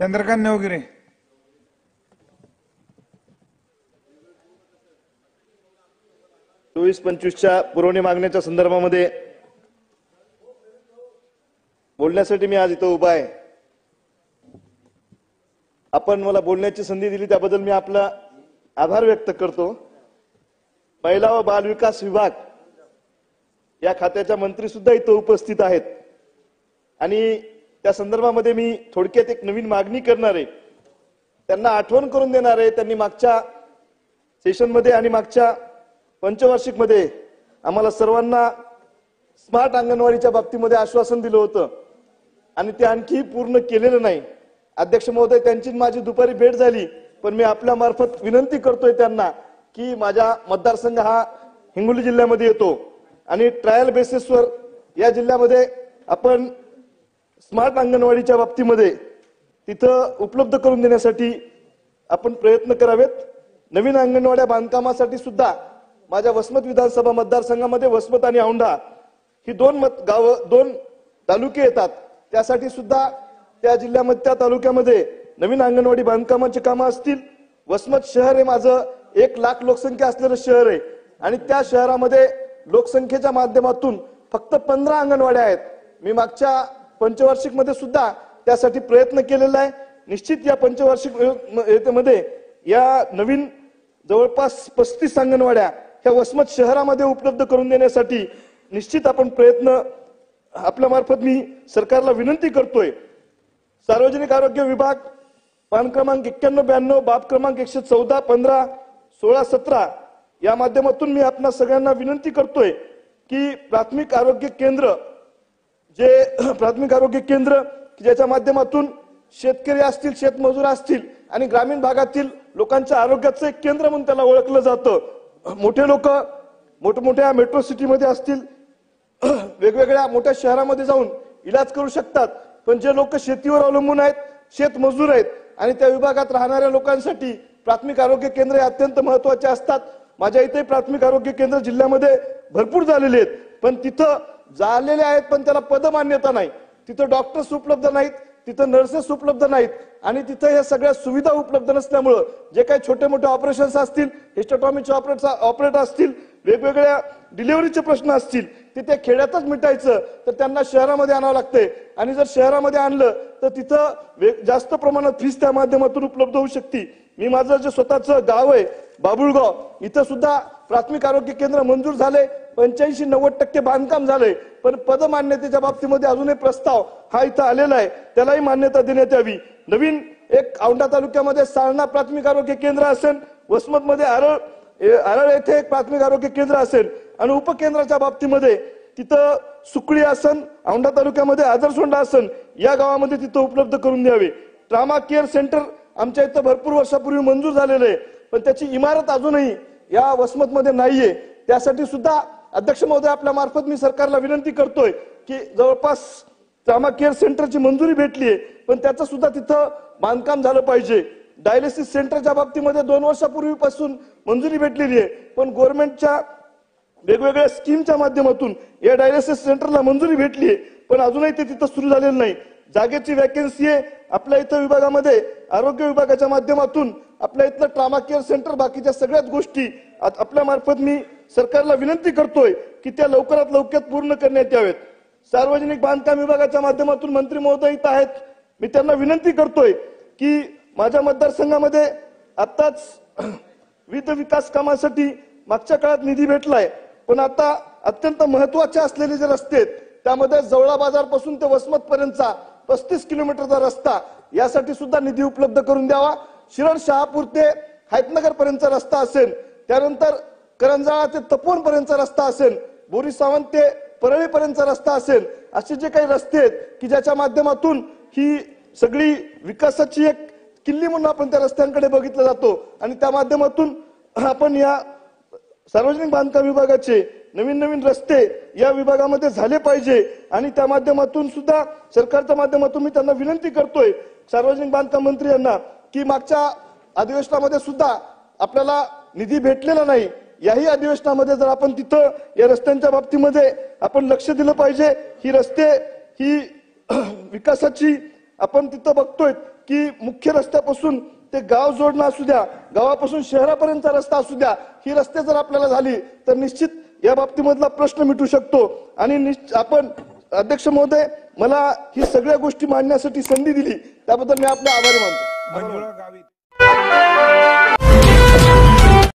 चंद्रकांत नेवगिरे. चोवीस 25च्या पुरवणी मागण्याच्या संदर्भामध्ये बोलण्यासाठी मी आज इथं उभा आहे. आपण मला बोलण्याची संधी दिली त्याबद्दल मी आपला आभार व्यक्त करतो. महिला व बाल विकास विभाग या खात्याच्या मंत्री सुद्धा इथं उपस्थित आहेत आणि त्या संदर्भामध्ये मी थोडक्यात एक नवीन मागणी करणार आहे. त्यांना आठवण करून देणार आहे. त्यांनी मागच्या सेशनमध्ये आणि मागच्या पंचवार्षिक मध्ये आम्हाला सर्वांना स्मार्ट अंगणवाडीच्या बाबतीमध्ये आश्वासन दिलं होतं आणि ते आणखी पूर्ण केलेलं नाही. अध्यक्ष महोदय, त्यांची माझी दुपारी भेट झाली, पण मी आपल्या मार्फत विनंती करतोय त्यांना की माझा मतदारसंघ हा हिंगोली जिल्ह्यामध्ये येतो आणि ट्रायल बेसिसवर या जिल्ह्यामध्ये आपण स्मार्ट अंगणवाडीच्या बाबतीमध्ये तिथं उपलब्ध करून देण्यासाठी आपण प्रयत्न करावेत. नवीन अंगणवाड्या बांधकामासाठी सुद्धा माझ्या वसमत विधानसभा मतदारसंघामध्ये वसमत आणि औंढा ही दोन तालुके येतात. त्यासाठी सुद्धा त्या जिल्ह्यामध्ये त्या तालुक्यामध्ये नवीन अंगणवाडी बांधकामाची कामं असतील. वसमत शहर हे माझं 1 लाख लोकसंख्या असलेलं शहर आहे आणि त्या शहरामध्ये लोकसंख्येच्या माध्यमातून फक्त 15 अंगणवाड्या आहेत. मी मागच्या पंचवार्षिक मध्ये सुद्धा त्यासाठी प्रयत्न केलेला आहे. निश्चित या पंचवार्षिक मध्ये या नवीन जवळपास 35 अंगणवाड्या ह्या वसमत शहरामध्ये उपलब्ध करून देण्यासाठी निश्चित आपण प्रयत्न आपल्या मार्फत मी सरकारला विनंती करतोय. सार्वजनिक आरोग्य विभाग पान क्रमांक 9192 बाब क्रमांक 114 15 16 17 या माध्यमातून मी आपल्या सगळ्यांना विनंती करतोय की प्राथमिक आरोग्य केंद्र ज्याच्या माध्यमातून शेतकरी असतील, शेतमजूर असतील आणि ग्रामीण भागातील लोकांच्या आरोग्याचं एक केंद्र म्हणून त्याला ओळखलं जातं. मोठे लोक मोठमोठ्या मेट्रो सिटीमध्ये असतील, वेगवेगळ्या मोठ्या शहरामध्ये जाऊन इलाज करू शकतात, पण जे लोक शेतीवर अवलंबून आहेत, शेतमजूर आहेत आणि त्या विभागात राहणाऱ्या लोकांसाठी प्राथमिक आरोग्य केंद्र हे अत्यंत महत्वाचे असतात. माझ्या इथे प्राथमिक आरोग्य केंद्र जिल्ह्यामध्ये भरपूर झालेले आहेत, पण तिथं झालेले आहेत पण त्याला पदमान्यता नाही. तिथं डॉक्टर्स उपलब्ध नाहीत, तिथं नर्सेस उपलब्ध नाहीत आणि तिथं या सगळ्या सुविधा उपलब्ध नसल्यामुळं जे काही छोटे मोठे ऑपरेशन्स असतील, हिस्टेटॉमीचे ऑपरेटर असतील, वेगवेगळ्या डिलिव्हरीचे प्रश्न असतील, तिथे खेड्यातच मिटायचं तर त्यांना शहरामध्ये आणावं लागते आणि जर शहरामध्ये आणलं तर तिथं जास्त प्रमाणात फीस त्या माध्यमातून उपलब्ध होऊ शकते. मी माझं जे स्वतःचं गाव आहे बाबुळगाव, इथं सुद्धा प्राथमिक आरोग्य केंद्र मंजूर झाले, 85-90% बांधकाम झाले, पण पदमान्यतेच्या बाबतीमध्ये अजूनही प्रस्ताव हा इथं आलेला आहे, त्यालाही मान्यता देण्यात यावी. नवीन एक औंढा तालुक्यामध्ये साळणा प्राथमिक आरोग्य केंद्र असेल, वसमतमध्ये आरळ येथे एक प्राथमिक आरोग्य केंद्र असेल आणि उपकेंद्राच्या बाबतीमध्ये तिथं सुकळी असन, औंढा तालुक्यामध्ये आदरसोंडा असन या गावामध्ये तिथं उपलब्ध करून द्यावे. ट्रामा केअर सेंटर आमच्या इथं भरपूर वर्षापूर्वी मंजूर झालेलं आहे, पण त्याची इमारत अजूनही या वसमतमध्ये नाहीये. त्यासाठी सुद्धा अध्यक्ष महोदय आपल्या मार्फत मी सरकारला विनंती करतोय की जवळपास ट्रामा केअर सेंटरची मंजुरी भेटलीये, पण त्याचं सुद्धा तिथं बांधकाम झालं पाहिजे. डायलिसिस सेंटरच्या बाबतीमध्ये 2 वर्षापूर्वीपासून मंजुरी भेटलेली आहे, पण गव्हर्नमेंटच्या वेगवेगळ्या स्कीमच्या माध्यमातून या डायलिसिस सेंटरला मंजुरी भेटलीये, पण अजूनही ते तिथं सुरू झालेलं नाही. जागेची वॅकन्सी आहे आपल्या इथं विभागामध्ये. आरोग्य विभागाच्या माध्यमातून आपल्या इथलं ट्रामा केअर सेंटर, बाकीच्या सगळ्याच गोष्टी आपल्या मार्फत मी सरकारला विनंती करतोय की त्या लवकरात लवकर पूर्ण करण्यात यावेत. सार्वजनिक बांधकाम विभागाच्या माध्यमातून मंत्री महोदय इथं आहेत, मी त्यांना विनंती करतोय की माझ्या मतदारसंघामध्ये आताच विविध विकास कामासाठी मागच्या काळात निधी भेटलाय, पण आता अत्यंत महत्वाचे असलेले जे रस्ते आहेत त्यामध्ये जवळा बाजार पासून ते वसमत पर्यंतचा 35 किलोमीटरचा रस्ता यासाठी सुद्धा निधी उपलब्ध करून द्यावा. शिरड शहापूर ते हैतनगर पर्यंतचा रस्ता असेल, त्यानंतर करंजाळा ते तपोवन पर्यंतचा रस्ता असेल, बोरी सावंत ते परळी पर्यंतचा रस्ता असेल, असे जे काही रस्ते आहेत की ज्याच्या माध्यमातून ही सगळी विकासाची एक किल्ली म्हणून आपण त्या रस्त्यांकडे बघितलं जातो आणि त्या माध्यमातून आपण या सार्वजनिक बांधकाम विभागाचे नवीन रस्ते या विभागामध्ये झाले पाहिजे आणि त्या माध्यमातून सुद्धा सरकारच्या माध्यमातून मी त्यांना विनंती करतोय सार्वजनिक बांधकाम मंत्री यांना की मागच्या अधिवेशनामध्ये सुद्धा आपल्याला निधी भेटलेला नाही, याही अधिवेशनामध्ये जर आपण तिथं या रस्त्यांच्या बाबतीमध्ये आपण लक्ष दिलं पाहिजे. ही रस्ते ही विकासाची आपण तिथं बघतोय की मुख्य रस्त्यापासून ते गाव जोडणं असू द्या, गावापासून शहरापर्यंतचा रस्ता असू द्या, ही रस्ते जर आपल्याला झाली तर निश्चित या बाबतीमधला प्रश्न मिटू शकतो. आणि आपण अध्यक्ष महोदय, मला ही सगळ्या गोष्टी मांडण्यासाठी संधी दिली त्याबद्दल मी आपले आभारी मानतो. मंजुळा गावित.